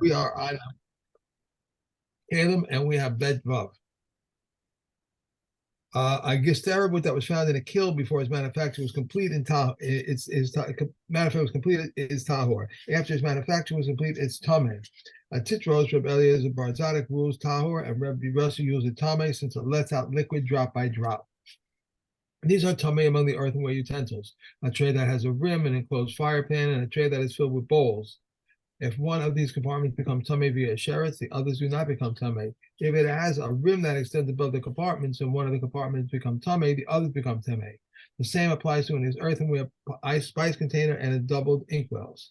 We are on Keilim and we have Bet Vav. A Gisterabut that was found in a kill before its manufacture was complete in Tahor. Its manufacture was completed is Tahor. After its manufacture was complete, it's Tameh. Titros, Reb Eliezer Bar Zadok rules Tahor, and Reb Yossi uses Tameh since it lets out liquid drop by drop. These are Tameh among the earthenware utensils: a tray that has a rim, an enclosed fire pan, and a tray that is filled with bowls. If one of these compartments becomes tamei via sheretz, the others do not become tamei. If it has a rim that extends above the compartments and one of the compartments become tamei, the others become tamei. The same applies to an earthenware spice container and a doubled inkwells.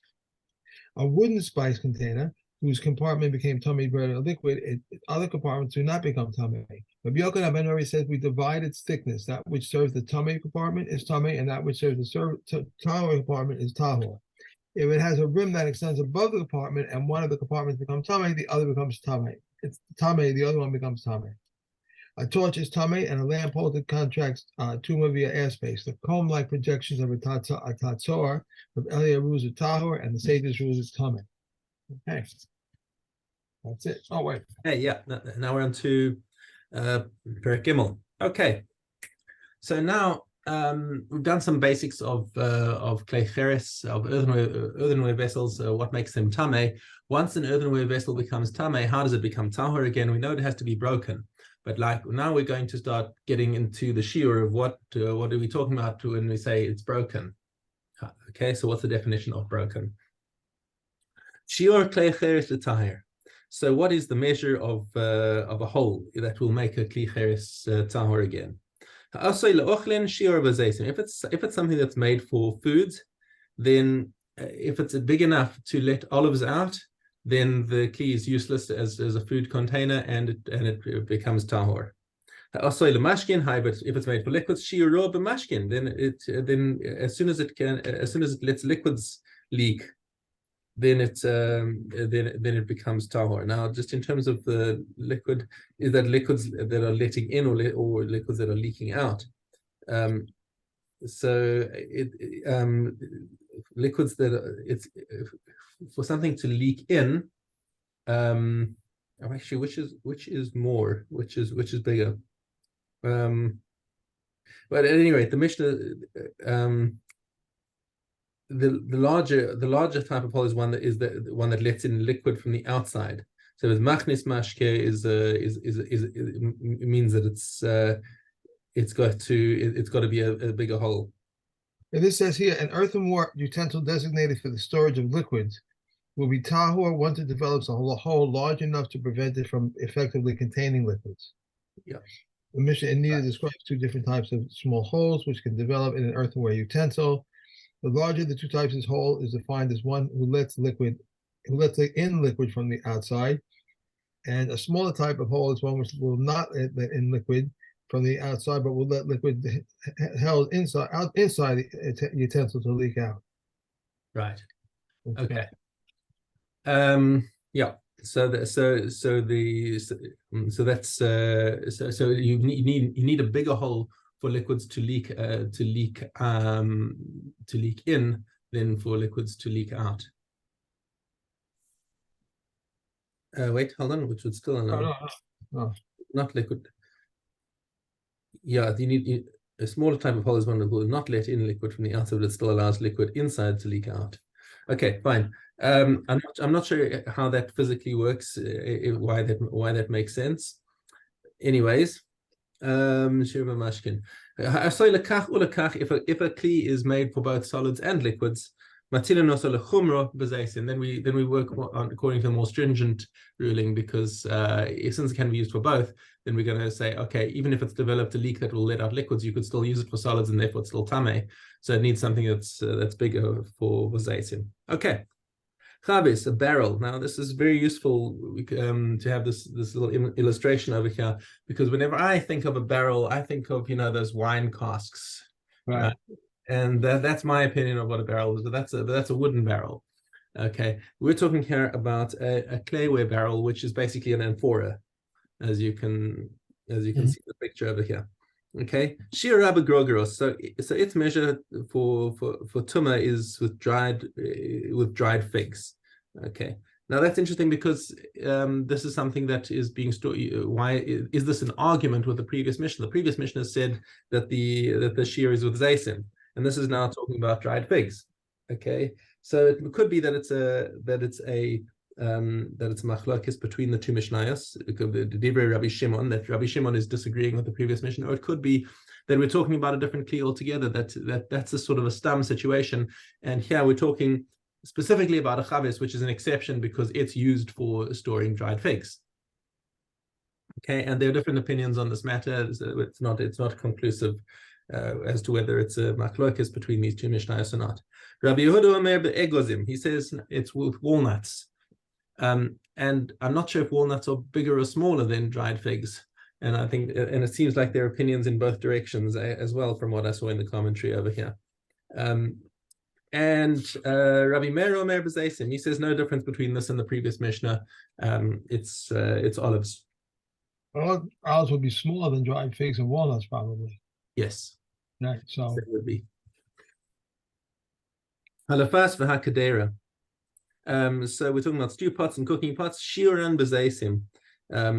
A wooden spice container whose compartment became tamei bread or liquid, other compartments do not become tamei. Rabbi Yochanan ben Nori says we divide its thickness. That which serves the tamei compartment is tamei, and that which serves the tahor compartment is tahor. If it has a rim that extends above the compartment and one of the compartments becomes tamei, the other becomes tamei. It's tamei, the other one becomes tamei. A torch is tamei, and a lamp holder contracts tuma via airspace. The comb-like projections of a tatzor of Elia rules of tahor, and the sages rules of tamei. Okay, that's it. Oh wait. Hey, yeah. Now we're on to Perek Gimel. Okay, so now we've done some basics of klei cheres, of earthenware vessels. What makes them tamei? Once an earthenware vessel becomes tamei, how does it become tahor again? We know it has to be broken, but like now we're going to start getting into the shiur of what are we talking about when we say it's broken? Okay, so what's the definition of broken? Shiur klei cheres l'tahir. So what is the measure of a hole that will make a klei cheres tahor again? If it's something that's made for foods, then if it's big enough to let olives out, then the kli is useless as a food container, and it becomes tahor. If it's made for liquids, then as soon as it lets liquids leak, then it becomes tahor. Now, just in terms of the liquid, is that liquids that are letting in or liquids that are leaking out? Liquids that it's for something to leak in. Actually, which is bigger? But at any rate, the Mishnah. The larger type of hole is one that lets in liquid from the outside. So with machnis mashke means that it's got to be a bigger hole. And this says here, an earthenware utensil designated for the storage of liquids will be tahor once it develops a hole large enough to prevent it from effectively containing liquids. Yeah. The Mishnah in Nida describes two different types of small holes which can develop in an earthenware utensil. The larger of the two types of hole is defined as one who lets in liquid from the outside, and a smaller type of hole is one which will not let in liquid from the outside, but will let liquid held inside the utensil to leak out. Right. Okay. Yeah. So you need a bigger hole for liquids to leak in than for liquids to leak out. Wait, hold on, which would still No. Not liquid. Yeah, you need a smaller type of hole is one that will not let in liquid from the outside, but it still allows liquid inside to leak out. Okay, fine. I'm not sure how that physically works, why that makes sense. Anyways. If a kli is made for both solids and liquids, then we work on according to a more stringent ruling, because since it can be used for both, then we're going to say, okay, even if it's developed a leak that will let out liquids, you could still use it for solids, and therefore it's still tamei. So it needs something that's bigger for zaytin. Okay. Chabis, a barrel. Now, this is very useful to have this little illustration over here, because whenever I think of a barrel, I think of, those wine casks. Right. And that's my opinion of what a barrel is, but that's a wooden barrel. Okay. We're talking here about a clayware barrel, which is basically an amphora, as you can see the picture over here. Okay, Shir Rabba Grogeros. So its measure for tuma is with dried figs. Okay, Now that's interesting because this is something that is being stored. Why is this an argument with the previous Mishnah? The previous Mishnah said that the shear is with zaysim, and this is now talking about dried figs. Okay, so it could be that it's machlokes between the two Mishnayos. It could be the Divrei Rabbi Shimon, that Rabbi Shimon is disagreeing with the previous Mishnah, or it could be that we're talking about a different kli altogether. That's a sort of a stam situation, and here we're talking specifically about a chavis, which is an exception because it's used for storing dried figs. Okay, and there are different opinions on this matter. So it's not conclusive as to whether it's a machlokes between these two mishnayos or not. Rabbi Yehuda Omer be'egozim, he says it's with walnuts, and I'm not sure if walnuts are bigger or smaller than dried figs. And I think, and it seems like there are opinions in both directions as well, from what I saw in the commentary over here. And Rabbi Meir Omer b'zaysim, he says no difference between this and the previous Mishnah. It's olives. Well, olives would be smaller than dried figs and walnuts, probably. Yes. Right. So it would be. Halafas v'hakadera. So we're talking about stew pots and cooking pots. Shiuran b'zaysim.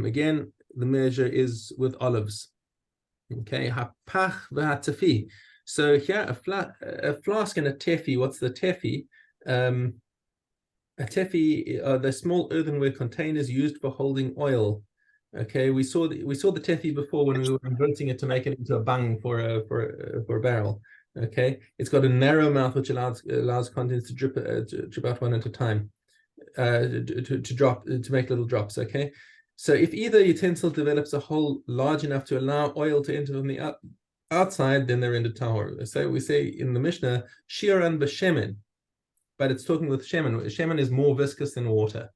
Again, the measure is with olives. Okay. Hapach v'hatafi. So here, a flask and a tefi. What's the tefi? A tefi are the small earthenware containers used for holding oil. Okay, we saw the tefi before when we were converting it to make it into a bung for a barrel. Okay, it's got a narrow mouth which allows contents to drip out one at a time, to make little drops. Okay, so if either utensil develops a hole large enough to allow oil to enter from the outside, then they're into tahor. So we say in the Mishnah, shiran b'shemen, but it's talking with shemen. Shemen is more viscous than water.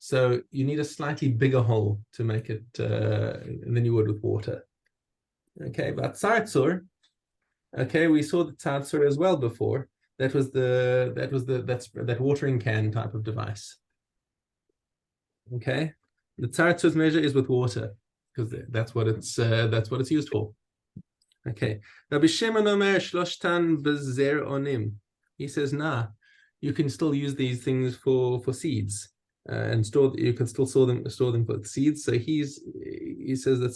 So you need a slightly bigger hole to make it than you would with water. Okay, but tzartzur, okay, we saw the tzartzur as well before. That's that watering can type of device. Okay, the tzartzur's measure is with water because that's what it's used for. Okay, Rabbi Shimon Omer shloshtan bezer onim. He says, nah, you can still use these things for seeds. And you can still store them for seeds. So he says that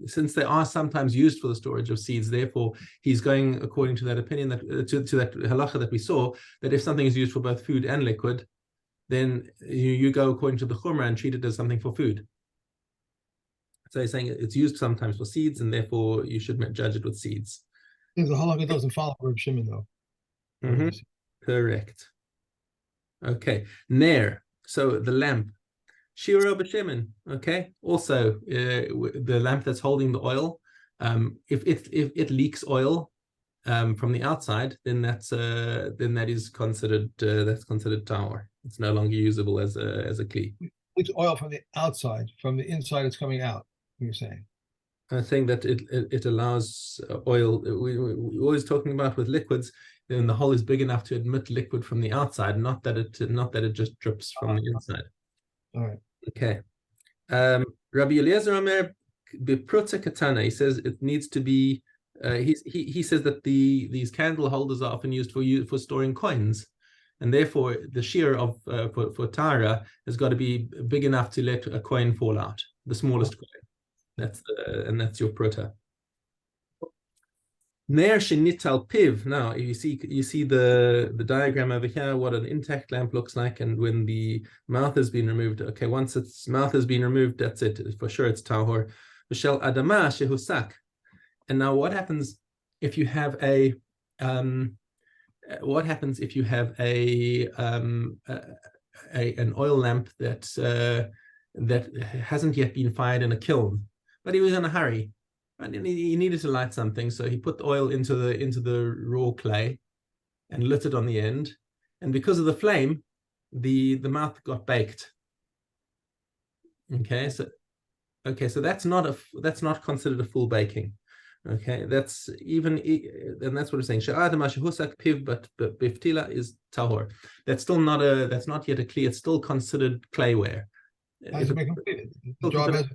since they are sometimes used for the storage of seeds, therefore he's going according to that opinion, that to that halacha that we saw, that if something is used for both food and liquid, then you go according to the chumrah and treat it as something for food. So he's saying it's used sometimes for seeds, and therefore you should judge it with seeds. the halacha doesn't follow Reb Shimon though. Correct. Okay, ner. So the lamp, shiro b'shemen. Okay. Also, the lamp that's holding the oil, if it leaks oil from the outside, then that is considered tahor. It's no longer usable as a kli. Leaks oil from the outside. From the inside, it's coming out. You're saying? I think that it allows oil. We're always talking about with liquids. Then the hole is big enough to admit liquid from the outside, not that it just drips from the inside. All right. Okay. Rabbi Eliezer Omer b'prutza katana. He says it needs to be. He says that these candle holders are often used for storing coins, and therefore the shear of for tara has got to be big enough to let a coin fall out, the smallest coin. That's your pruta. Ner shenital piv. Now, you see the diagram over here, what an intact lamp looks like, and when the mouth has been removed. Okay, once its mouth has been removed, that's it. For sure, it's tahor. V'shel adama shehusak. And now, what happens if you have an oil lamp that hasn't yet been fired in a kiln, but he was in a hurry? And he needed to light something, so he put the oil into the raw clay and lit it on the end. And because of the flame, the mouth got baked. Okay, so that's not considered a full baking. Okay, and that's what we're saying. But biftila is tahor. That's not yet a kli. It's still considered clayware. Has to be completed. The job has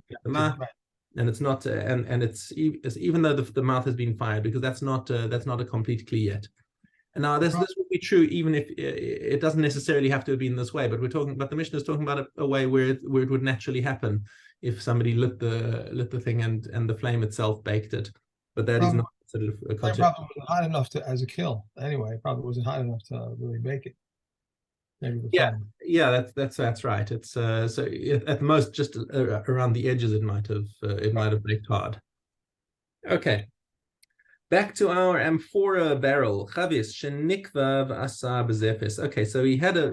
and it's not, and it's even though the mouth has been fired, because that's not a complete kli yet. And now this would be true even if it doesn't necessarily have to have been this way, but the Mishnah is talking about a way where it would naturally happen if somebody lit the thing and the flame itself baked it. But that is not sort of a It probably wasn't hot enough as a kill. Anyway, it probably wasn't hot enough to really bake it. Maybe the flame. Yeah, that's right. It's so at most just around the edges it might have baked hard. Okay. Back to our amphora barrel. Chavis shenikva v'asa b'zefis. Okay, so he had a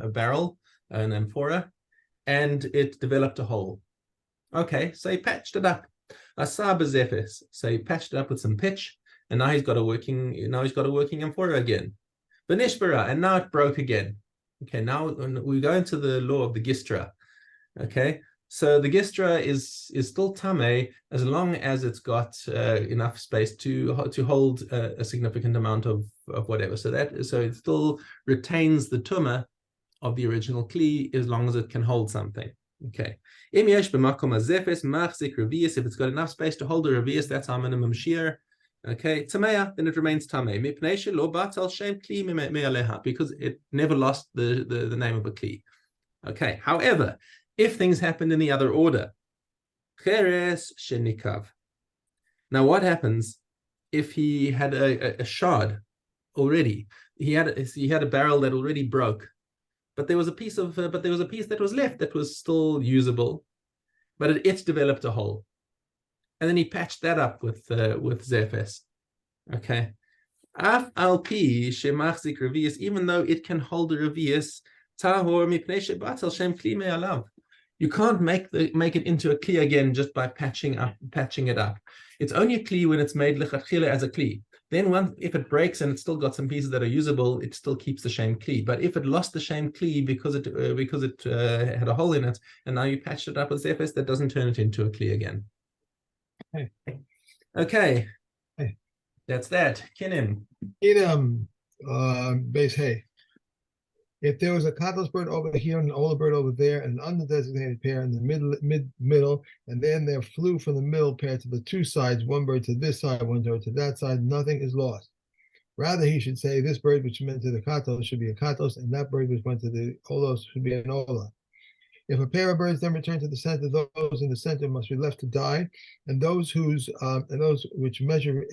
barrel, an amphora, and it developed a hole. Okay, so he patched it up. Asa b'zefis. So he patched it up with some pitch, and now he's got a working amphora again. V'nishbara, and now it broke again. Okay, now we go into the law of the gistra. Okay. So the gistra is still tameh as long as it's got enough space to hold a significant amount of whatever. So it still retains the tumah of the original kli as long as it can hold something. Okay. If it's got enough space to hold a revius, that's our minimum shear. Okay, tameya, then it remains tameh. Because it never lost the name of a kli. Okay. However, if things happened in the other order, cheres shenikav. Now, what happens if he had a shard already? He had a barrel that already broke, but there was a piece that was left that was still usable, but it developed a hole, and then he patched that up with zefes. Okay, af al pi shemachzik revius, even though it can hold a revius, tahor mipnei shebatel shem kli me'alav. You can't make it into a kli again just by patching it up. It's only a kli when it's made lechatchila as a kli. Then if it breaks and it's still got some pieces that are usable, it still keeps the same kli. But if it lost the same kli because it had a hole in it, and now you patched it up with zefes, that doesn't turn it into a kli again. Okay. Hey. That's that. Keilim. Base hay. If there was a katos bird over here and an ola bird over there and an undesignated pair in the middle, and then there flew from the middle pair to the two sides, one bird to this side, one bird to that side, nothing is lost. Rather, he should say this bird which went to the katos should be a katos, and that bird which went to the olos should be an ola. If a pair of birds then return to the center, those in the center must be left to die, and those which measure,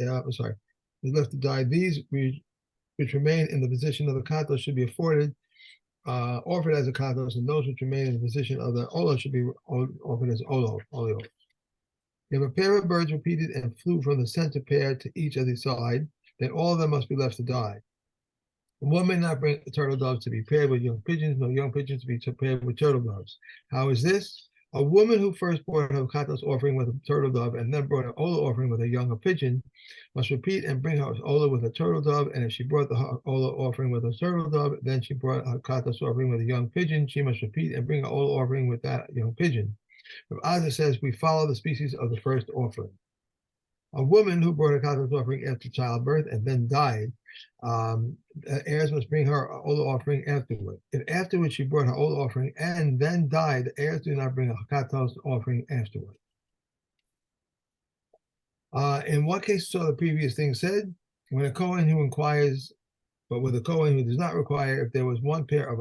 left to die. These which remain in the position of the katos should be offered as a katos, and those which remain in the position of the olo should be offered as olio. If a pair of birds repeated and flew from the center pair to each other side, then all of them must be left to die. One may not bring turtle doves to be paired with young pigeons, nor young pigeons to be paired with turtle doves. How is this? A woman who first brought her katos offering with a turtle dove and then brought an ola offering with a younger pigeon must repeat and bring her ola with a turtle dove. And if she brought the ola offering with a turtle dove, then she brought her katos offering with a young pigeon, she must repeat and bring her ola offering with that young pigeon. Rav Azar says we follow the species of the first offering. A woman who brought a katos offering after childbirth and then died, heirs must bring her ola offering afterward. If afterwards she brought her ola offering and then died, the heirs do not bring a katos offering afterward. In what case saw the previous thing said? When a Kohen who inquires, but with a Kohen who does not require, if there was one pair of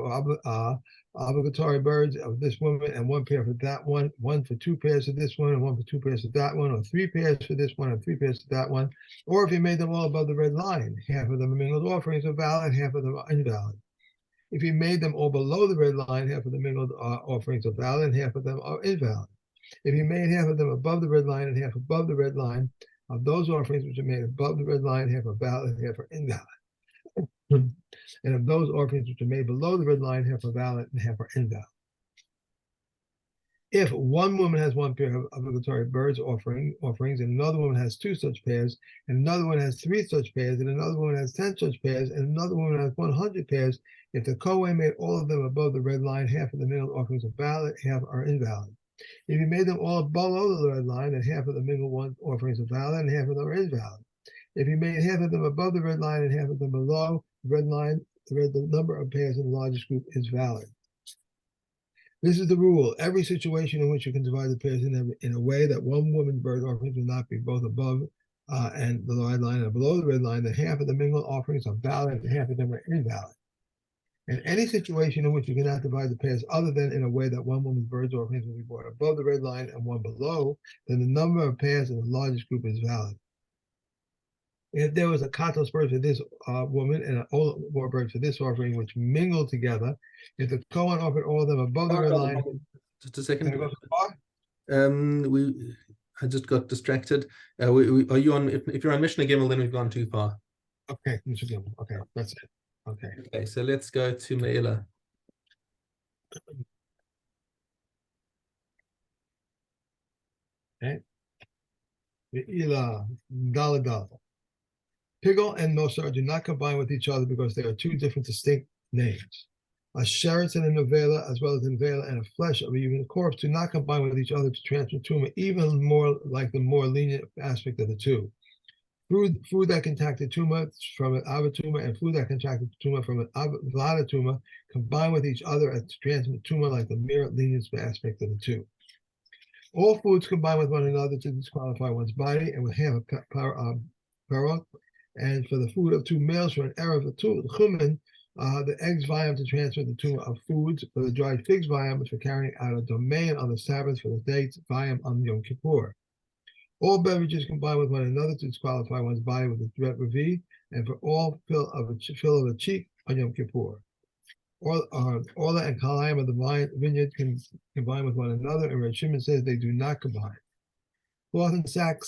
obligatory birds of this woman and one pair for that one for two pairs of this one and one for two pairs of that one, or three pairs for this one and three pairs for that one, or if he made them all above the red line, half of them are mingled offerings are valid, half of them are invalid. If he made them all below the red line, half of the mingled offerings are valid and half of them are invalid. If he made half of them above the red line and half above the red line, of those offerings which are made above the red line, half are valid and half are invalid. And of those offerings which are made below the red line, half are valid and half are invalid. If one woman has one pair of obligatory birds offerings, and another woman has two such pairs, and another one has three such pairs, and another woman has 10 such pairs, and another woman has 100 pairs, if the Kohen made all of them above the red line, half of the mingled offerings are valid, half are invalid. If he made them all below the red line, then half of the mingled offerings are valid, and half of them are invalid. If he made half of them above the red line and half of them below the red line, the number of pairs in the largest group is valid. This is the rule. Every situation in which you can divide the pairs in a way that one woman bird offerings will not be both above and the red line, and below the red line, the half of the mingled offerings are valid and half of them are invalid. In any situation in which you cannot divide the pairs other than in a way that one woman's birds offerings will be brought above the red line and one below, then the number of pairs in the largest group is valid. If there was a katos bird for this woman and an olah bird for this offering, which mingled together, if the Kohen offered all of them above the red line, just a second. can I go so far? I just got distracted. Are you on? If you're on Mishna Gimel, then we've gone too far. Okay, okay, that's it. Okay. Okay, so let's go to Me'ila. Okay. Me'ila, Daladal. Pigel and Nosar do not combine with each other because they are two different distinct names. A sheretz and a nevela, as well as a nevela and a flesh of a human corpse, do not combine with each other to transfer tumah, even more like the more lenient aspect of the two. Food that contracted tumah from an ava tumah and food that contracted tumah from an vlada tumah combine with each other to transmit tumah like the mere lenient aspect of the two. All foods combine with one another to disqualify one's body, and with half of parot. And for the food of two males for an erev of two chumen, the eggs vyam to transfer the tumah of foods. For the dried figs vyam for carrying out a domain on the Sabbath. For the dates vyam on Yom Kippur. All beverages combine with one another to disqualify one's body with the threat revi, and for all fill of a cheek on Yom Kippur. Orla and Keilim of the vineyard can combine with one another, and Reb Shimon says they do not combine. Cloth and sack,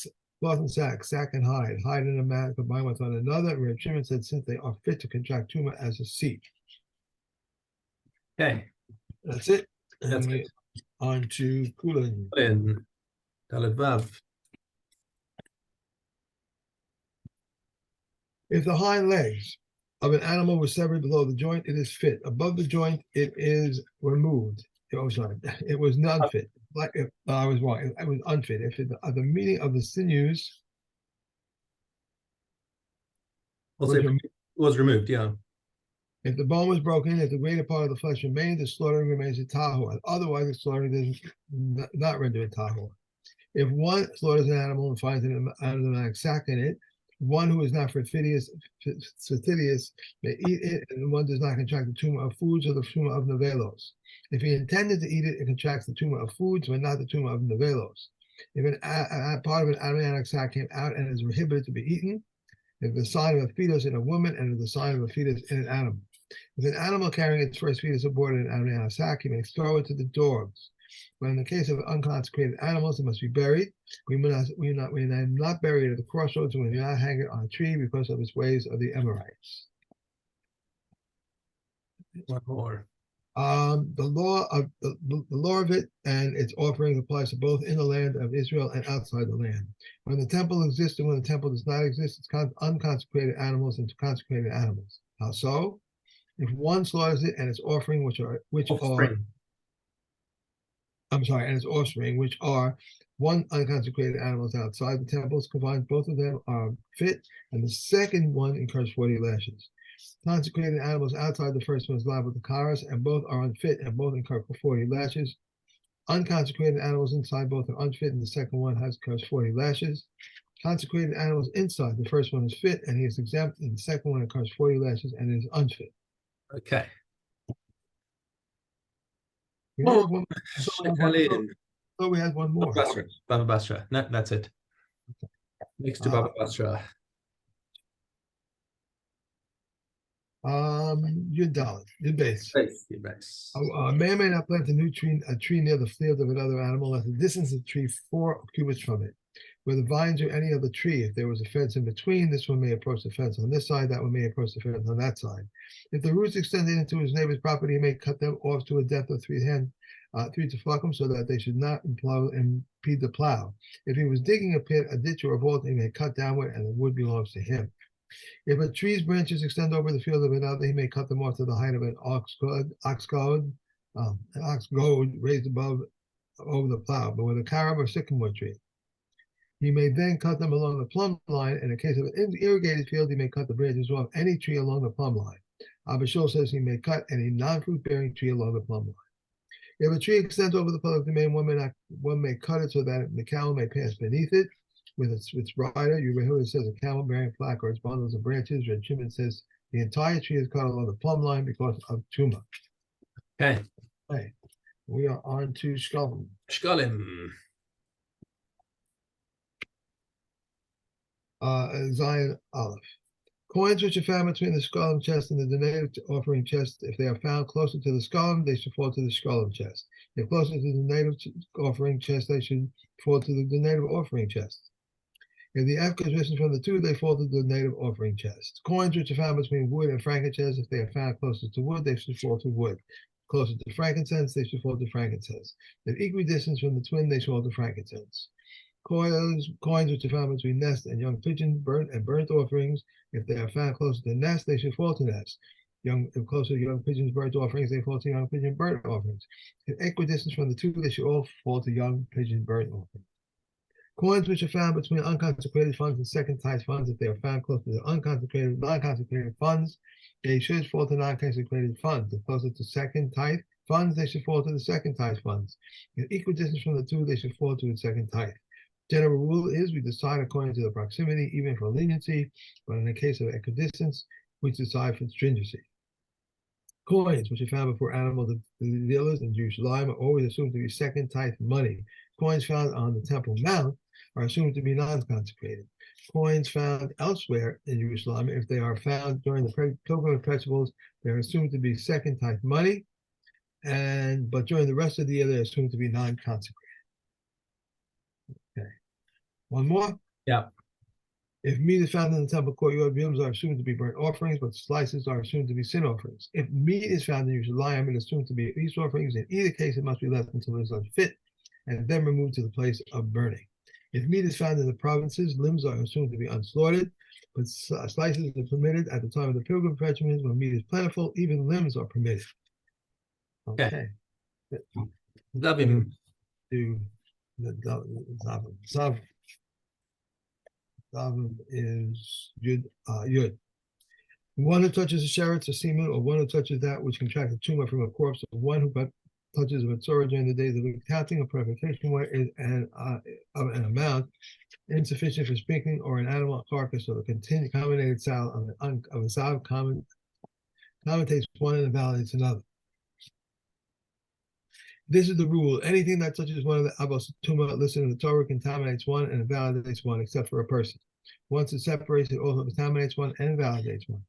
sack and hide and a mat combine with one another, and Reb Shimon said since they are fit to contract tumah as a seat. Okay. That's it. That's and it. On to Kulin. In Daled Vav. If the hind legs of an animal were severed below the joint, it is fit. Above the joint, it is removed. Oh, sorry, it was not fit. Like if I was wrong, it was unfit. If the meaning of the sinews was removed, yeah. If the bone was broken, if the greater part of the flesh remained, the slaughtering remains a tahor. Otherwise, the slaughtering does not render it tahor. If one slaughters an animal and finds an automatic sack in it, one who is not fastidious may eat it, and one does not contract the tumah of foods or the tumah of nevelos. If he intended to eat it, it contracts the tumah of foods, but not the tumah of nevelos. If a part of an automatic sack came out and is prohibited to be eaten, if the sign of a fetus in a woman and if the sign of a fetus in an animal. If an animal carrying its first fetus aboard an animal sack, he may throw it to the dogs. But in the case of unconsecrated animals, it must be buried. We not bury it at the crossroads, and we do not hang it on a tree because of its ways of the Emorites. One more. The law of it and its offerings applies to both in the land of Israel and outside the land. When the temple exists and when the temple does not exist, it's unconsecrated animals and consecrated animals. How so? If one slaughters it and its offering, and its offspring, which are one unconsecrated animals outside the temples, combined both of them are fit, and the second one incurs 40 lashes. Consecrated animals outside the first one is liable to karas, and both are unfit, and both incur 40 lashes. Unconsecrated animals inside both are unfit, and the second one incurs 40 lashes. Consecrated animals inside, the first one is fit, and he is exempt, and the second one incurs 40 lashes and is unfit. Okay. So we had one more. Baba Basra. No, that's it. Next to Baba Basra. Yud base. A man may not plant a tree near the field of another animal at the distance of the tree 4 cubits from it, where the vines or any other tree. If there was a fence in between, this one may approach the fence on this side, that one may approach the fence on that side. If the roots extended into his neighbor's property, he may cut them off to a depth of 3 tefachim so that they should not impede the plow. If he was digging a pit, a ditch, or a vault, he may cut downward, and the wood belongs to him. If a tree's branches extend over the field of another, he may cut them off to the height of an ox goad raised over the plow, but with a carob or sycamore tree. He may then cut them along the plumb line. In the case of an irrigated field, he may cut the branches off any tree along the plumb line. Abba Shul says he may cut any non-fruit-bearing tree along the plumb line. If a tree extends over the public domain, one may cut it so that the cow may pass beneath it. with its rider. Yehuda says a camel bearing placards, bundles of branches. Reb Shimon says the entire tree is cut along the plumb line because of Tuma. Okay. Okay. We are on to Shkolim. Shkolim. Zion Aleph. Coins which are found between the Shkolim chest and the donative offering chest, if they are found closer to the Shkolim, they should fall to the Shkolim chest. If closer to the native offering chest, they should fall to the native offering chest. If the efka is missing from the two, they fall to the native offering chest. Coins which are found between wood and frankincense, if they are found closer to wood, they should fall to wood. Closer to frankincense, they should fall to frankincense. If equidistant from the twin, they should fall to frankincense. Coins which are found between nest and young pigeon, burnt offerings, if they are found closer to nest, they should fall to nest. If closer to young pigeons, burnt offerings, they fall to young pigeon, burnt offerings. If equidistant from the two, they should all fall to young pigeon, burnt offerings. Coins which are found between unconsecrated funds and second-tithe funds, if they are found closer to unconsecrated, non-consecrated funds, they should fall to non-consecrated funds. If closer to second-tithe funds, they should fall to the second-tithe funds. If equidistant from the two, they should fall to the second-tithe. General rule is we decide according to the proximity, even for leniency, but in the case of equidistance, we decide for stringency. Coins which are found before animal dealers in Jewish lime are always assumed to be second-tithe money. Coins found on the Temple Mount are assumed to be non-consecrated. Coins found elsewhere in Jewish lime, if they are found during the pilgrim festivals, they are assumed to be second-tithe money, but during the rest of the year, they're assumed to be non-consecrated. Okay. One more? Yeah. If meat is found in the temple courtyard, ribs are assumed to be burnt offerings, but slices are assumed to be sin offerings. If meat is found in Yerushalayim, it is assumed to be peace offerings. In either case, it must be left until it is unfit and then removed to the place of burning. If meat is found in the provinces, limbs are assumed to be unslaughtered, but slices are permitted at the time of the pilgrim regimens when meat is plentiful. Even limbs are permitted. Okay. Zavim. To the Zavim. Zavim is Yud. One who touches a sheretz, a semen, or one who touches that which contracted tumor from a corpse, or one who touches a mitzvah during the days of counting or purification, where is an amount insufficient for sprinkling, or an animal carcass, or a contaminated sow of a sow commentates one and invalidates another. This is the rule. Anything that touches one of the Abbas Tuma listed in the Torah contaminates one and invalidates one, except for a person. Once it separates, it also contaminates one and invalidates one.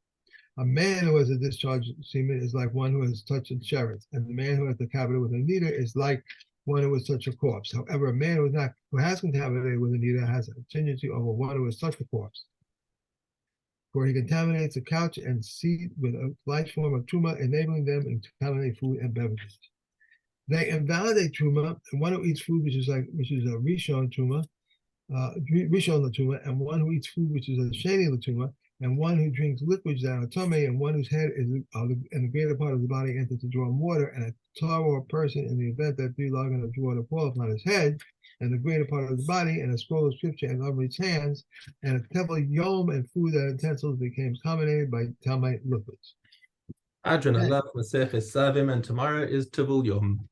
A man who has a discharged semen is like one who has touched a sheretz, and the man who has the cavity with a nida is like one who has touched a corpse. However, a man who has contaminated with a nida has a tendency over one who has touched a corpse. For he contaminates a couch and seat with a light form of truma, enabling them to contaminate food and beverages. They invalidate truma, and one who eats food which is a rishon truma, rishon latuma, and one who eats food which is a sheni latuma, and one who drinks liquids that are tummy, and one whose head is and the greater part of the body enters to draw water, and a tahor person in the event that three logon of water fall upon his head, and the greater part of the body, and a scroll of scripture and Omri's hands, and a temple yom and food and utensils became contaminated by Talmite liquids. Adrian, I love Maseches Zavim, and tomorrow is Tavul Yom.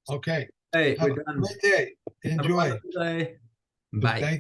Okay. Hey, Have we're a done. great day. Enjoy. Bye. Thank you.